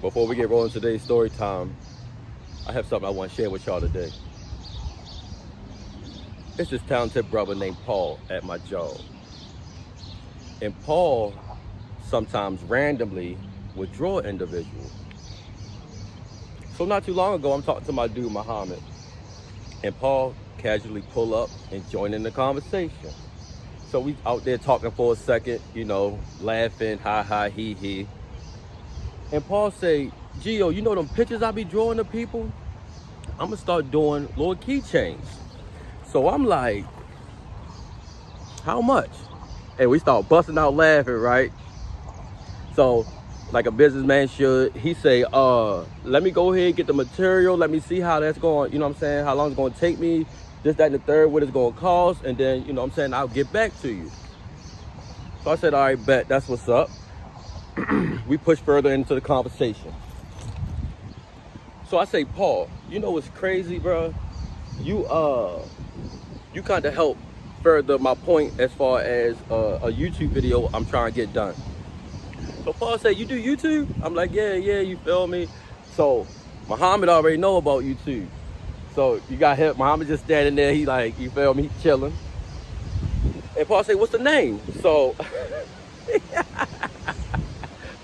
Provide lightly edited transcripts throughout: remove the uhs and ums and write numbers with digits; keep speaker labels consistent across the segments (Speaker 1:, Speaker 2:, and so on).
Speaker 1: Before we get rolling today's story time, I have something I want to share with y'all today. It's this talented brother named Paul at my job. And Paul sometimes randomly would draw individuals. So not too long ago, I'm talking to my dude, Muhammad. And Paul casually pull up and join in the conversation. So we out there talking for a second, laughing, ha ha, he he. And Paul say, Gio, you know them pictures I be drawing of people? I'm gonna start doing little keychains. So I'm like, how much? And we start busting out laughing, right? So, like a businessman should, he say, let me go ahead and get the material, let me see how that's going, how long it's gonna take me, this, that, and the third, what it's gonna cost, and then, I'll get back to you. So I said, all right, bet, that's what's up. We push further into the conversation. So I say, Paul, you know what's crazy, bro? You kind of help further my point as far as a YouTube video I'm trying to get done. So Paul said, you do YouTube? I'm like, yeah, you feel me? So Muhammad already know about YouTube. So you got him, Muhammad just standing there, he like, you feel me, he chilling. And Paul said, what's the name? So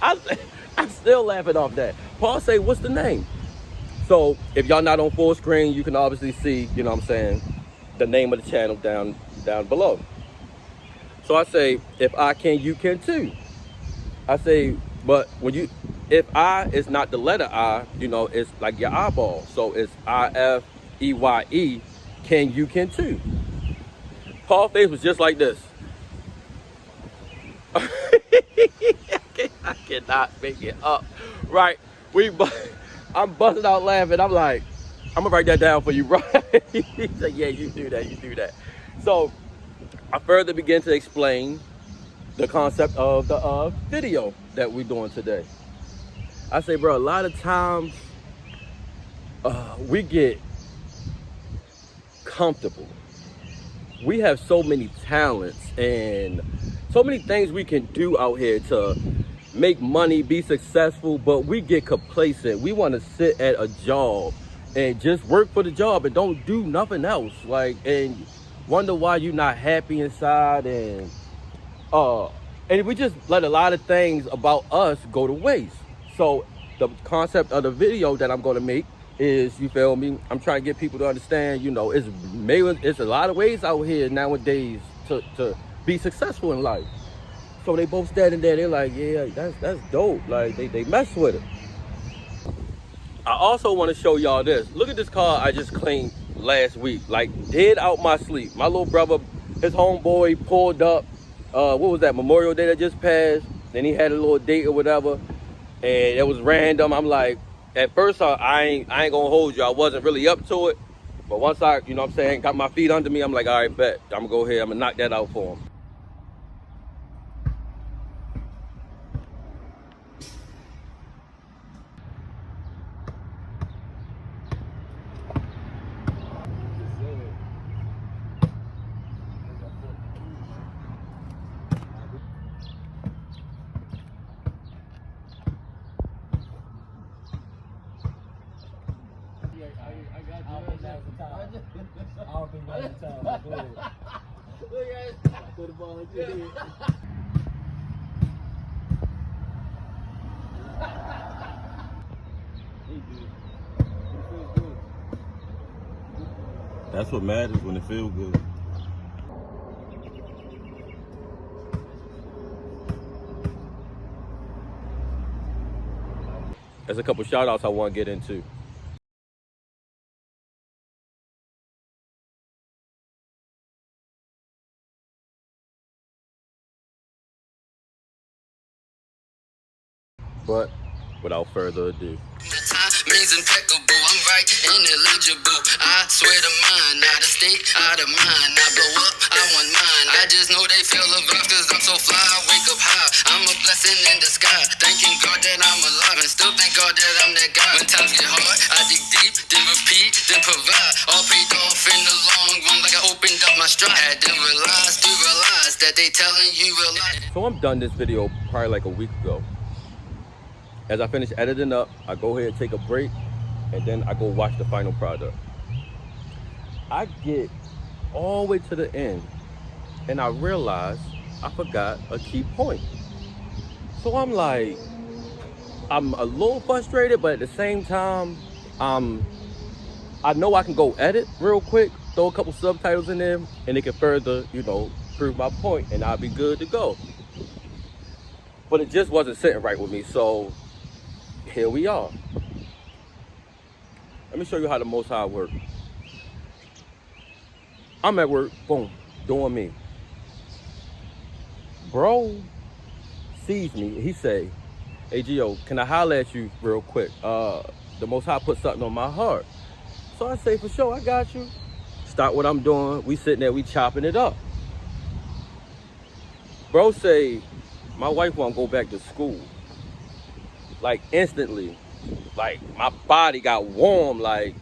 Speaker 1: I'm still laughing off that. Paul say, what's the name? So if y'all not on full screen, you can obviously see, the name of the channel down below. So I say, if I can, you can too. I say, but if I is not the letter I, it's like your eyeball. So it's IFEYE, can you can too. Paul's face was just like this. I cannot make it up. Right? I'm busting out laughing. I'm like, I'm gonna write that down for you, bro. He said, yeah, you do that. So I further begin to explain the concept of the video that we're doing today. I say, bro, a lot of times we get comfortable. We have so many talents and so many things we can do out here to make money, be successful, but we get complacent. We want to sit at a job and just work for the job and don't do nothing else. And wonder why you're not happy inside, and we just let a lot of things about us go to waste. So the concept of the video that I'm going to make is, you feel me, I'm trying to get people to understand, it's a lot of ways out here nowadays to be successful in life. So they both standing there, they're like, yeah, that's dope. Like they mess with it. I also want to show y'all this. Look at this car I just cleaned last week, like dead out my sleep. My little brother, his homeboy pulled up, what was that, Memorial Day that just passed? Then he had a little date or whatever, and it was random. I'm like, at first I ain't gonna hold you, I wasn't really up to it. But once I, got my feet under me, I'm like, all right, bet, I'm gonna go ahead, I'm gonna knock that out for him.
Speaker 2: I don't think that's the time. Go ahead. Look at it. Put the ball into your head.
Speaker 1: That's what matters, when it feels good. There's a couple shout outs I want to get into. But without further ado,
Speaker 3: means impeccable, I'm right and illegible. I swear to mine, out of state, out of mind. I blow up, I want mine. I just know they feel the vibes cause I'm so fly, I wake up high. I'm a blessing in the sky, thanking God that I'm alive, and still thank God that I'm that guy. When times get hard, I dig deep, then repeat, then provide. All paid off in the long run like I opened up my stride. Had to realize that they telling you real life.
Speaker 1: So I'm done this video probably like a week ago. As I finish editing up, I go ahead and take a break, and then I go watch the final product. I get all the way to the end, and I realize I forgot a key point. So I'm like, I'm a little frustrated, but at the same time, I know I can go edit real quick, throw a couple subtitles in there, and it can further, prove my point, and I'll be good to go. But it just wasn't sitting right with me, so here we are. Let me show you how the Most High works. I'm at work, boom, doing me. Bro sees me, he say, "Hey Gio, can I holler at you real quick? The Most High put something on my heart." So I say, "For sure, I got you." Start what I'm doing, we sitting there, we chopping it up. Bro say, "My wife wanna go back to school." Like instantly, like my body got warm, like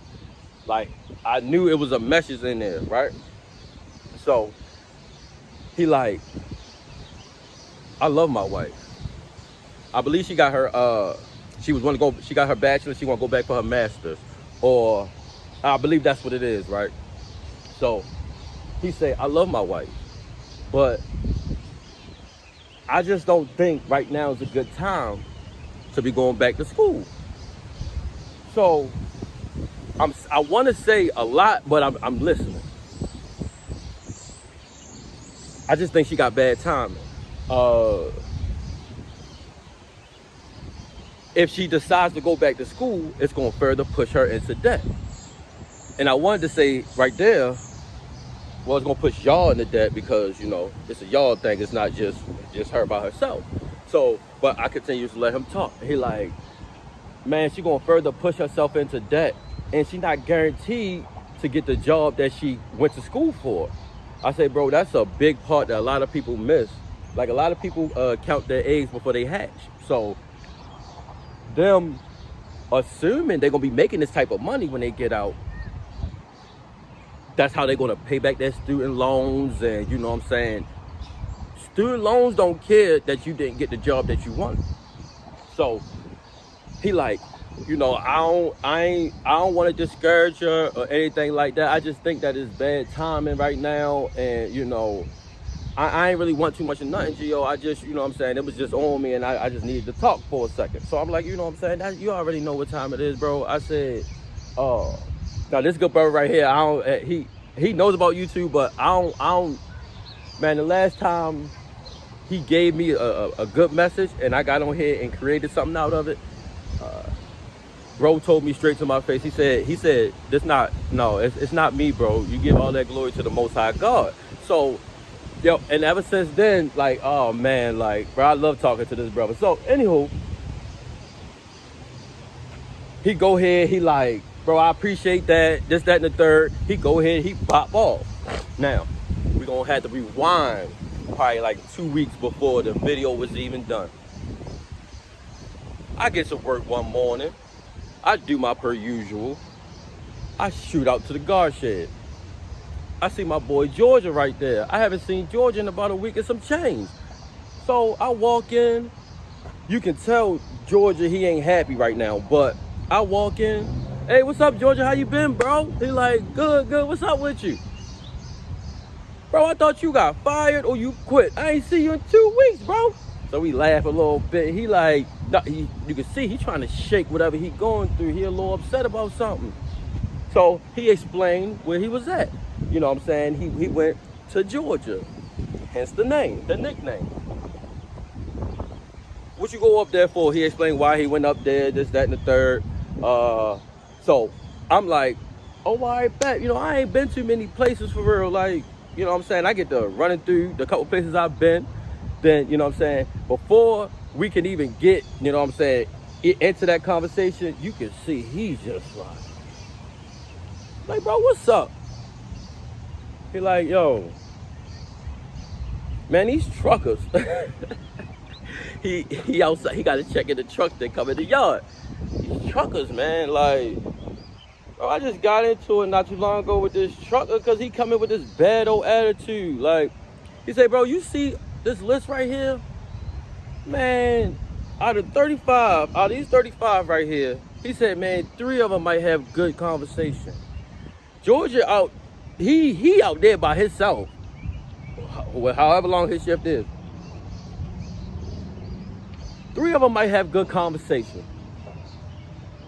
Speaker 1: I knew it was a message in there, right? So he like, "I love my wife. I believe she got her she got her bachelor's, she wanna go back for her master's. Or I believe that's what it is, right?" So he say, "I love my wife, but I just don't think right now is a good time to be going back to school." So I want to say a lot, but I'm listening. I just think she got bad timing. If she decides to go back to school, it's going to further push her into debt. And I wanted to say right there, well, it's going to push y'all into debt because, it's a y'all thing. It's not just her by herself. So, but I continue to let him talk. He like, "Man, she going to further push herself into debt. And she not guaranteed to get the job that she went to school for." I say, "Bro, that's a big part that a lot of people miss. Like a lot of people count their eggs before they hatch. So them assuming they're going to be making this type of money when they get out, that's how they're going to pay back their student loans. And you know what I'm saying? Student loans don't care that you didn't get the job that you wanted." So he like, I don't want to discourage her or anything like that. I just think that it's bad timing right now. And, I ain't really want too much of nothing, Gio. I just, it was just on me and I just needed to talk for a second. So I'm like, you already know what time it is, bro. I said, now this good brother right here, he knows about YouTube, but I don't, man, the last time he gave me a good message and I got on here and created something out of it, bro told me straight to my face. He said, it's not me, bro. You give all that glory to the Most High God. So, and ever since then, like, oh man, like, bro, I love talking to this brother. So, anywho, he go ahead, he like, "Bro, I appreciate that, this, that, and the third." He go ahead, he pop off. Now, we're gonna have to rewind probably like 2 weeks before the video was even done. I get to work one morning. I do my per usual. I shoot out to the guard shed. I see my boy Georgia right there. I haven't seen Georgia in about a week and some change. So I walk in. You can tell Georgia, he ain't happy right now. But I walk in. "Hey, what's up, Georgia? How you been, bro?" He like, "Good. What's up with you?" "Bro, I thought you got fired or you quit. I ain't see you in 2 weeks, bro." So we laugh a little bit. He like, you can see he trying to shake whatever he going through. He a little upset about something. So he explained where he was at. You know what I'm saying? He went to Georgia. Hence the name, the nickname. "What you go up there for?" He explained why he went up there, this, that, and the third. So I'm like, "Oh, all right, bet. I ain't been too many places for real. Like, you know what I'm saying? I get to running through the couple places I've been. Then, you know what I'm saying? Before we can even get, you know what I'm saying, into that conversation, you can see he's just like, "Bro, what's up?" He like, "Yo, man, these truckers." he outside. He got to check in the trucks that come in the yard. These truckers, man, like, bro, I just got into it not too long ago with this trucker because he coming with this bad old attitude. Like, he said, "Bro, you see this list right here? Man, out of these 35 right here, he said, man, 3 of them might have good conversation. Georgia he out there by himself, however long his shift is. 3 of them might have good conversation.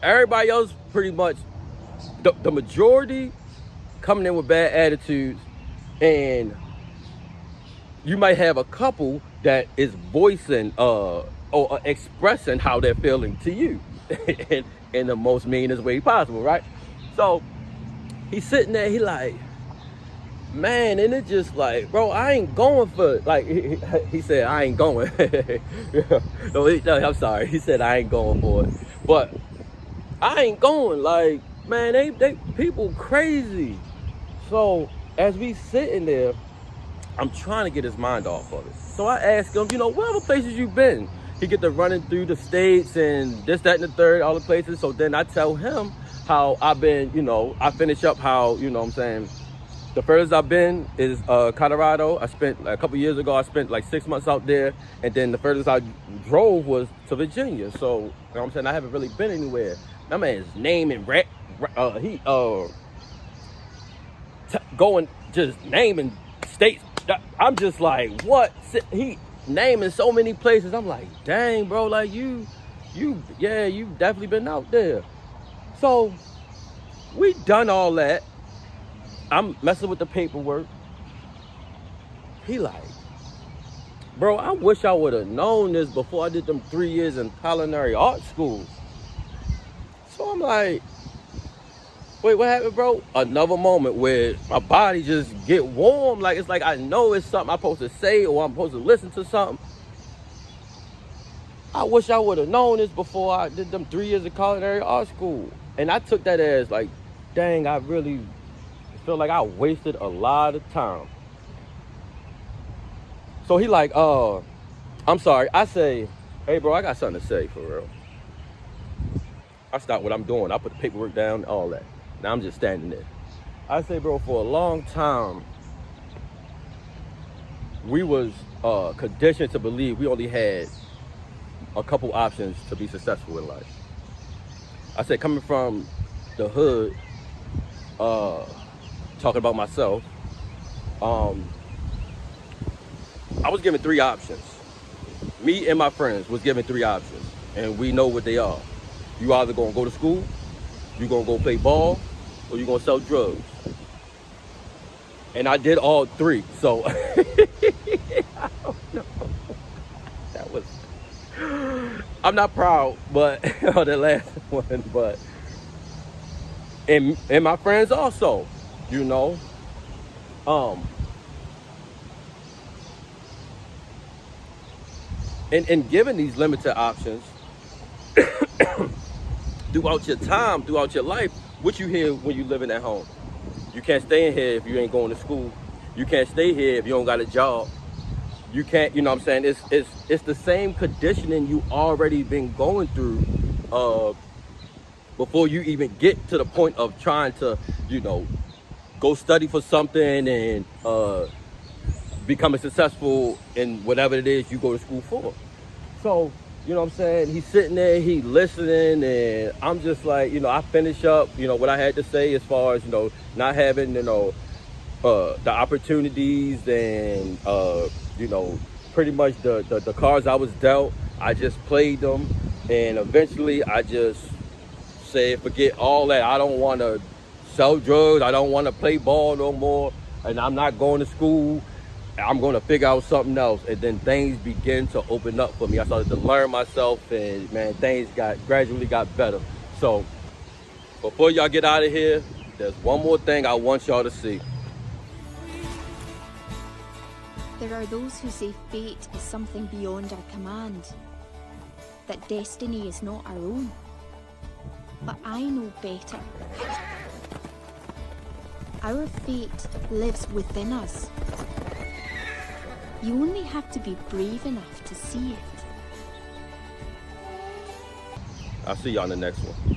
Speaker 1: Everybody else pretty much, the majority coming in with bad attitudes, and you might have a couple that is voicing or expressing how they're feeling to you in the most meanest way possible, right? So he's sitting there, he like, man, and it's just like, bro, I ain't going for it. Like he said, I ain't going. No, I'm sorry. He said I ain't going for it, but I ain't going. Like, man, they people crazy. So as we sitting there, I'm trying to get his mind off of it. So I asked him, what other places you been? He get to running through the states and this, that, and the third, all the places. So then I tell him how I've been, I finish up how, what I'm saying, the furthest I've been is Colorado. I spent, a couple years ago, I spent like 6 months out there. And then the furthest I drove was to Virginia. So, what I'm saying, I haven't really been anywhere. That man's naming, going, just naming states. I'm just like, what? He naming so many places. I'm like, dang, bro, like you definitely been out there. So we done all that. I'm messing with the paperwork. He like, bro, I wish I would have known this before I did them 3 years in culinary art school. So I'm like, wait, what happened, bro? Another moment where my body just get warm. Like, it's like I know it's something I'm supposed to say or I'm supposed to listen to something. I wish I would have known this before I did them 3 years of culinary art school. And I took that as like, dang, I really feel like I wasted a lot of time. So he like, I'm sorry. I say, hey, bro, I got something to say for real. I stop what I'm doing. I put the paperwork down, all that. Now I'm just standing there. I say, bro, for a long time, we was conditioned to believe we only had a couple options to be successful in life. I said, coming from the hood, talking about myself, I was given 3 options. Me and my friends was given 3 options, and we know what they are. You either gonna go to school, you gonna go play ball, or you gonna sell drugs. And I did all 3, so I don't know. That was, I'm not proud, but on the last one, but and my friends also, and given these limited options throughout your time, throughout your life, what you hear when you living at home? You can't stay in here if you ain't going to school. You can't stay here if you don't got a job. You can't, what I'm saying? It's the same conditioning you already been going through before you even get to the point of trying to, go study for something and becoming successful in whatever it is you go to school for. So, what I'm saying? He's sitting there, he listening, and I'm just like, I finish up, what I had to say as far as, not having, the opportunities and, pretty much the cards I was dealt, I just played them. And eventually I just said, forget all that. I don't want to sell drugs. I don't want to play ball no more. And I'm not going to school. I'm going to figure out something else. And then things begin to open up for me. I started to learn myself, and man, things gradually got better. So before y'all get out of here, there's one more thing I want y'all to see.
Speaker 4: There are those who say fate is something beyond our command, that destiny is not our own. But I know better. Our fate lives within us. You only have to be brave enough to see it.
Speaker 1: I'll see y'all in the next one.